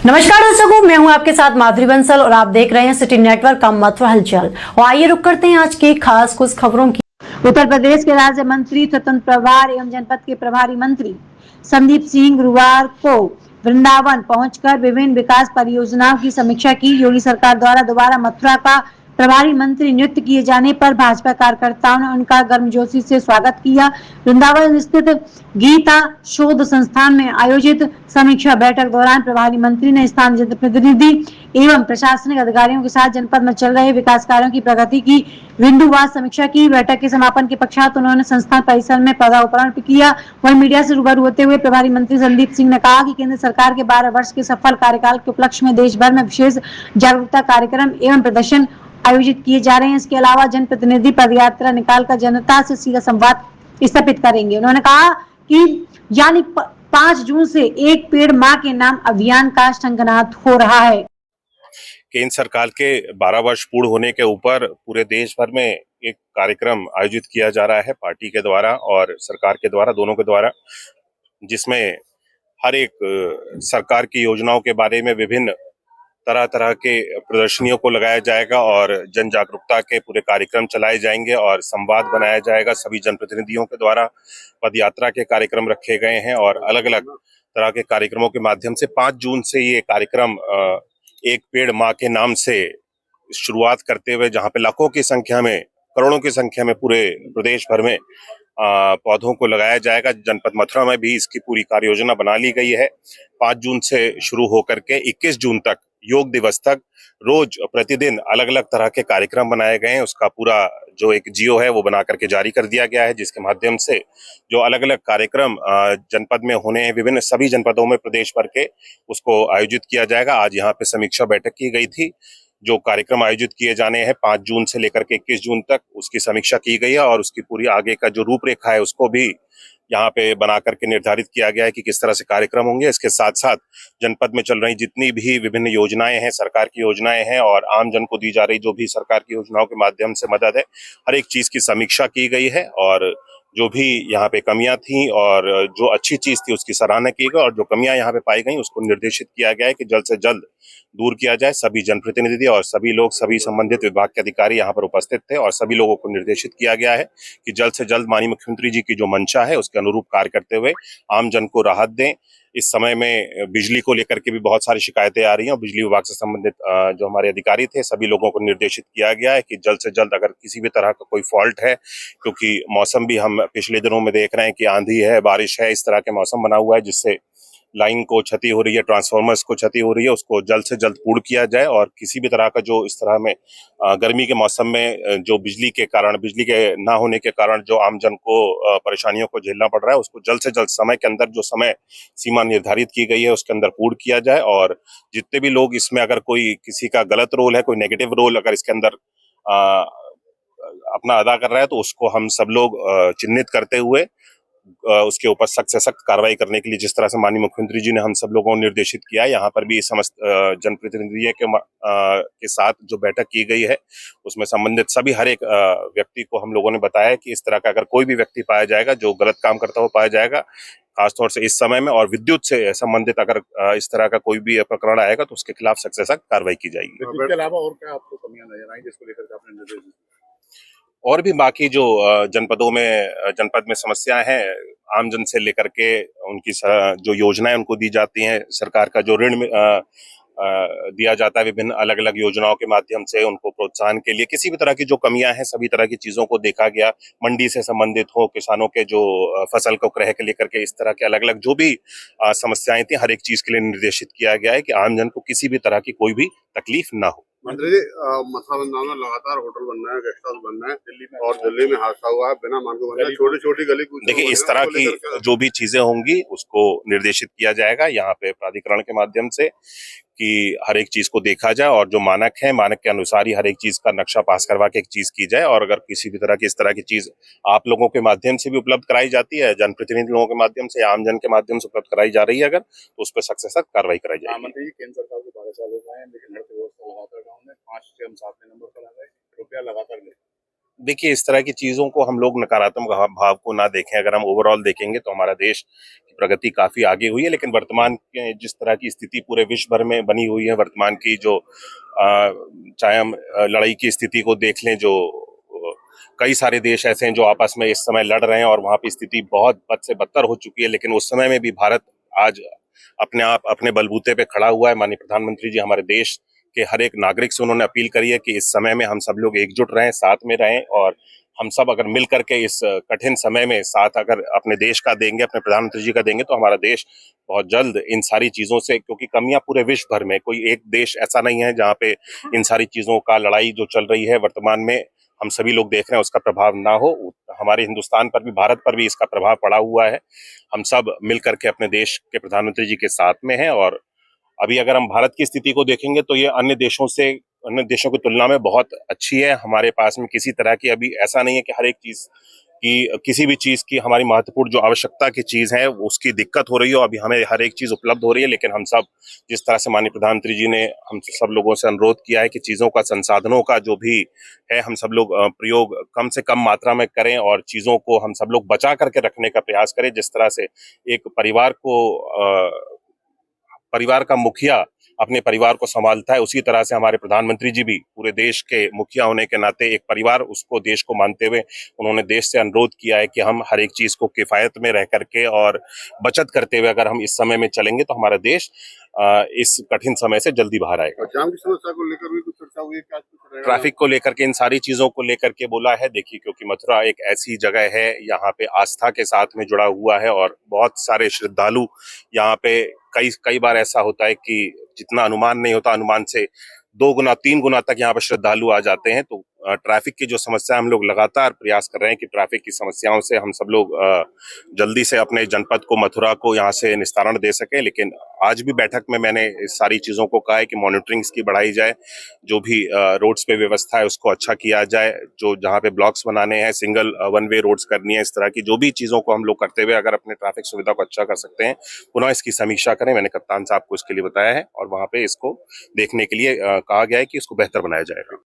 नमस्कार दर्शकों, मैं हूं आपके साथ माधुरी बंसल और आप देख रहे हैं सिटी नेटवर्क का मथुरा हलचल। और आइए रुक करते हैं आज की खास कुछ खबरों की। उत्तर प्रदेश के राज्य मंत्री, स्वतंत्र प्रभार एवं जनपद के प्रभारी मंत्री संदीप सिंह गुरुवार को वृंदावन पहुंचकर विभिन्न विकास परियोजनाओं की समीक्षा की। योगी सरकार द्वारा दोबारा मथुरा का प्रभारी मंत्री नियुक्त किए जाने पर भाजपा कार्यकर्ताओं ने उनका गर्मजोशी से स्वागत किया। वृंदावन स्थित गीता शोध संस्थान में आयोजित समीक्षा बैठक दौरान प्रभारी मंत्री ने स्थानीय जनप्रतिनिधि एवं प्रशासनिक अधिकारियों के साथ जनपद में चल रहे विकास कार्यों की प्रगति की बिंदुवार समीक्षा की। बैठक के समापन के पश्चात उन्होंने संस्थान परिसर में पौधारोपण किया। वहीं मीडिया से रूबरू होते हुए प्रभारी मंत्री संदीप सिंह ने कहा कि केंद्र सरकार के 12 वर्ष के सफल कार्यकाल के उपलक्ष्य में देश भर में विशेष जागरूकता कार्यक्रम एवं प्रदर्शन आयोजित किए जा रहे हैं। इसके अलावा जनप्रतिनिधि पदयात्रा निकालकर जनता से सीधा संवाद स्थापित करेंगे। उन्होंने कहा कि यानी 5 जून से एक पेड़ मां के नाम अभियान का शंखनाद हो रहा है। केंद्र सरकार के 12 वर्ष पूर्ण होने के ऊपर पूरे देश भर में एक कार्यक्रम आयोजित किया जा रहा है पार्टी के द्वारा और सरकार के द्वारा, दोनों के द्वारा, जिसमें हर एक सरकार की योजनाओं के बारे में विभिन्न तरह तरह के प्रदर्शनियों को लगाया जाएगा और जन जागरूकता के पूरे कार्यक्रम चलाए जाएंगे और संवाद बनाया जाएगा। सभी जनप्रतिनिधियों के द्वारा पदयात्रा के कार्यक्रम रखे गए हैं और अलग अलग तरह के कार्यक्रमों के माध्यम से 5 जून से ये कार्यक्रम एक पेड़ मां के नाम से शुरुआत करते हुए, जहां पे लाखों की संख्या में, करोड़ों की संख्या में पूरे प्रदेश भर में पौधों को लगाया जाएगा। जनपद मथुरा में भी इसकी पूरी कार्य योजना बना ली गई है। 5 जून से शुरू होकर के 21 जून तक, योग दिवस तक, रोज प्रतिदिन अलग अलग तरह के कार्यक्रम बनाए गए हैं। उसका पूरा जो एक जियो है वो बना करके जारी कर दिया गया है, जिसके माध्यम से जो अलग अलग कार्यक्रम जनपद में होने हैं, विभिन्न सभी जनपदों में प्रदेश भर के, उसको आयोजित किया जाएगा। आज यहाँ पे समीक्षा बैठक की गई थी। जो कार्यक्रम आयोजित किए जाने हैं 5 जून से लेकर के 21 जून तक, उसकी समीक्षा की गई है और उसकी पूरी आगे का जो रूपरेखा है उसको भी यहाँ पे बना करके निर्धारित किया गया है कि किस तरह से कार्यक्रम होंगे। इसके साथ साथ जनपद में चल रही जितनी भी विभिन्न योजनाएं हैं, सरकार की योजनाएं हैं और आम जन को दी जा रही जो भी सरकार की योजनाओं के माध्यम से मदद है, हर एक चीज की समीक्षा की गई है और जो भी यहाँ पे कमियां थी और जो अच्छी चीज थी उसकी सराहना की गई और जो कमियां यहाँ पे पाई गई उसको निर्देशित किया गया है कि जल्द से जल्द दूर किया जाए। सभी जनप्रतिनिधि और सभी लोग, सभी संबंधित विभाग के अधिकारी यहाँ पर उपस्थित थे और सभी लोगों को निर्देशित किया गया है कि जल्द से जल्द माननीय मुख्यमंत्री जी की जो मंशा है उसके अनुरूप कार्य करते हुए आम जन को राहत दें। इस समय में बिजली को लेकर के भी बहुत सारी शिकायतें आ रही हैं और बिजली विभाग से संबंधित जो हमारे अधिकारी थे, सभी लोगों को निर्देशित किया गया है कि जल्द से जल्द अगर किसी भी तरह का कोई फॉल्ट है, क्योंकि मौसम भी हम पिछले दिनों में देख रहे हैं कि आंधी है, बारिश है, इस तरह के मौसम बना हुआ है जिससे लाइन को क्षति हो रही है, ट्रांसफार्मर्स को क्षति हो रही है, उसको जल्द से जल्द पूर्ण किया जाए और किसी भी तरह का जो इस तरह में गर्मी के मौसम में जो बिजली के ना होने के कारण जो आमजन को परेशानियों को झेलना पड़ रहा है, उसको जल्द से जल्द समय के अंदर, जो समय सीमा निर्धारित की गई है उसके अंदर पूर्ण किया जाए। और जितने भी लोग इसमें, अगर कोई किसी का गलत रोल है, कोई नेगेटिव रोल अगर इसके अंदर अपना अदा कर रहा है, तो उसको हम सब लोग चिन्हित करते हुए उसके ऊपर सख्त से सख्त कार्रवाई करने के लिए, जिस तरह से माननीय मुख्यमंत्री जी ने हम सब लोगों को निर्देशित किया है, यहाँ पर भी समस्त जनप्रतिनिधियों के साथ जो बैठक की गई है उसमें संबंधित सभी हर एक व्यक्ति को हम लोगों ने बताया कि इस तरह का अगर कोई भी व्यक्ति पाया जाएगा जो गलत काम करता हुआ पाया जाएगा, खासतौर से इस समय में, और विद्युत से संबंधित अगर इस तरह का कोई भी प्रकरण आएगा तो उसके खिलाफ सख्त से सख्त कार्रवाई की जाएगी। इसके अलावा और क्या आपको कमियां नजर आई जिसको लेकर आपने निर्देश दिए? और भी बाकी जो जनपद में समस्याएं हैं, आमजन से लेकर के उनकी जो योजनाएं उनको दी जाती हैं, सरकार का जो ऋण दिया जाता है विभिन्न अलग अलग योजनाओं के माध्यम से, उनको प्रोत्साहन के लिए किसी भी तरह की जो कमियां हैं, सभी तरह की चीजों को देखा गया। मंडी से संबंधित हो, किसानों के जो फसल को क्रय के लेकर के, इस तरह के अलग अलग जो भी समस्याएं थी, हर एक चीज के लिए निर्देशित किया गया है कि आमजन को किसी भी तरह की कोई भी तकलीफ ना हो। मंत्री जी, मथुरा वृंदावन में लगातार होटल बन रहा है, गेस्ट हाउस बन रहा है, दिल्ली में हादसा हुआ है, बिना मान को बन रहा है, छोटी छोटी गली। देखिए, इस तरह की जो भी चीजें होंगी उसको निर्देशित किया जाएगा यहाँ पे प्राधिकरण के माध्यम से कि हर एक चीज को देखा जाए और जो मानक है, मानक के अनुसार ही हर एक चीज का नक्शा पास करवा के एक चीज की जाए। और अगर किसी भी तरह की इस तरह की चीज आप लोगों के माध्यम से भी उपलब्ध कराई जाती है, जनप्रतिनिधि लोगों के माध्यम से, आमजन के माध्यम से उपलब्ध कराई जा रही है अगर, तो उस पर सख्त से सख्त कार्रवाई कराई जाएगी। मंत्री जी, केंद्र सरकार के 12 साल हो गए हैं, लेकिन हर व्यवस्था लगातार गाँव में 5 से हम 7वें नंबर पर आ गए, रुपया लगातार ले। देखिए, इस तरह की चीजों को हम लोग नकारात्मक भाव को ना देखें। अगर हम ओवरऑल देखेंगे तो हमारा देश की प्रगति काफी आगे हुई है, लेकिन वर्तमान के जिस तरह की स्थिति पूरे विश्व भर में बनी हुई है, वर्तमान की जो चाहे हम लड़ाई की स्थिति को देख लें, जो कई सारे देश ऐसे हैं जो आपस में इस समय लड़ रहे हैं और वहां पे स्थिति बहुत बद से बदतर हो चुकी है, लेकिन उस समय में भी भारत आज अपने आप अपने बलबूते पे खड़ा हुआ है। माननीय प्रधानमंत्री जी हमारे देश के हर एक नागरिक से उन्होंने अपील करी है कि इस समय में हम सब लोग एकजुट रहें, साथ में रहें, और हम सब अगर मिल करके इस कठिन समय में साथ अगर अपने देश का देंगे, अपने प्रधानमंत्री जी का देंगे, तो हमारा देश बहुत जल्द इन सारी चीजों से, क्योंकि कमियां पूरे विश्व भर में, कोई एक देश ऐसा नहीं है जहां पे इन सारी चीजों का लड़ाई जो चल रही है वर्तमान में हम सभी लोग देख रहे हैं उसका प्रभाव ना हो। हमारे हिंदुस्तान पर भी, भारत पर भी इसका प्रभाव पड़ा हुआ है। हम सब मिल करके अपने देश के प्रधानमंत्री जी के साथ में हैं, और अभी अगर हम भारत की स्थिति को देखेंगे तो ये अन्य देशों की तुलना में बहुत अच्छी है। हमारे पास में किसी तरह की अभी ऐसा नहीं है कि हर एक चीज की, किसी भी चीज की हमारी महत्वपूर्ण जो आवश्यकता की चीज है उसकी दिक्कत हो रही हो। अभी हमें हर एक चीज उपलब्ध हो रही है, लेकिन हम सब जिस तरह से माननीय प्रधानमंत्री जी ने हम सब लोगों से अनुरोध किया है कि चीजों का, संसाधनों का जो भी है, हम सब लोग प्रयोग कम से कम मात्रा में करें और चीजों को हम सब लोग बचा करके रखने का प्रयास करें। जिस तरह से एक परिवार का मुखिया अपने परिवार को संभालता है, उसी तरह से हमारे प्रधानमंत्री जी भी पूरे देश के मुखिया होने के नाते एक परिवार उसको, देश को मानते हुए उन्होंने देश से अनुरोध किया है कि हम हर एक चीज को किफायत में रह करके और बचत करते हुए अगर हम इस समय में चलेंगे तो हमारा देश इस कठिन समय से जल्दी बाहर आएगा। जाम की समस्या को लेकर भी कुछ चर्चा हुई है, क्या कुछ रहेगा? ट्रैफिक को लेकर के, इन सारी चीजों को लेकर के बोला है। देखिए, क्योंकि मथुरा एक ऐसी जगह है, यहाँ पे आस्था के साथ में जुड़ा हुआ है और बहुत सारे श्रद्धालु यहाँ पे, कई बार ऐसा होता है कि जितना अनुमान नहीं होता, अनुमान से 2 गुना 3 गुना तक यहाँ पे श्रद्धालु आ जाते हैं। तो ट्रैफिक की जो समस्या, हम लोग लगातार प्रयास कर रहे हैं कि ट्रैफिक की समस्याओं से हम सब लोग जल्दी से अपने जनपद को, मथुरा को यहाँ से निस्तारण दे सके। लेकिन आज भी बैठक में मैंने इस सारी चीजों को कहा है कि मॉनिटरिंग की बढ़ाई जाए, जो भी रोड्स पे व्यवस्था है उसको अच्छा किया जाए, जो जहाँ पे ब्लॉक्स बनाने हैं, सिंगल वन वे रोड्स करनी है, इस तरह की जो भी चीजों को हम लोग करते हुए अगर अपने ट्रैफिक सुविधा को अच्छा कर सकते हैं, पुनः इसकी समीक्षा करें। मैंने कप्तान साहब को इसके लिए बताया है और वहां पे इसको देखने के लिए कहा गया है कि इसको बेहतर बनाया जाएगा।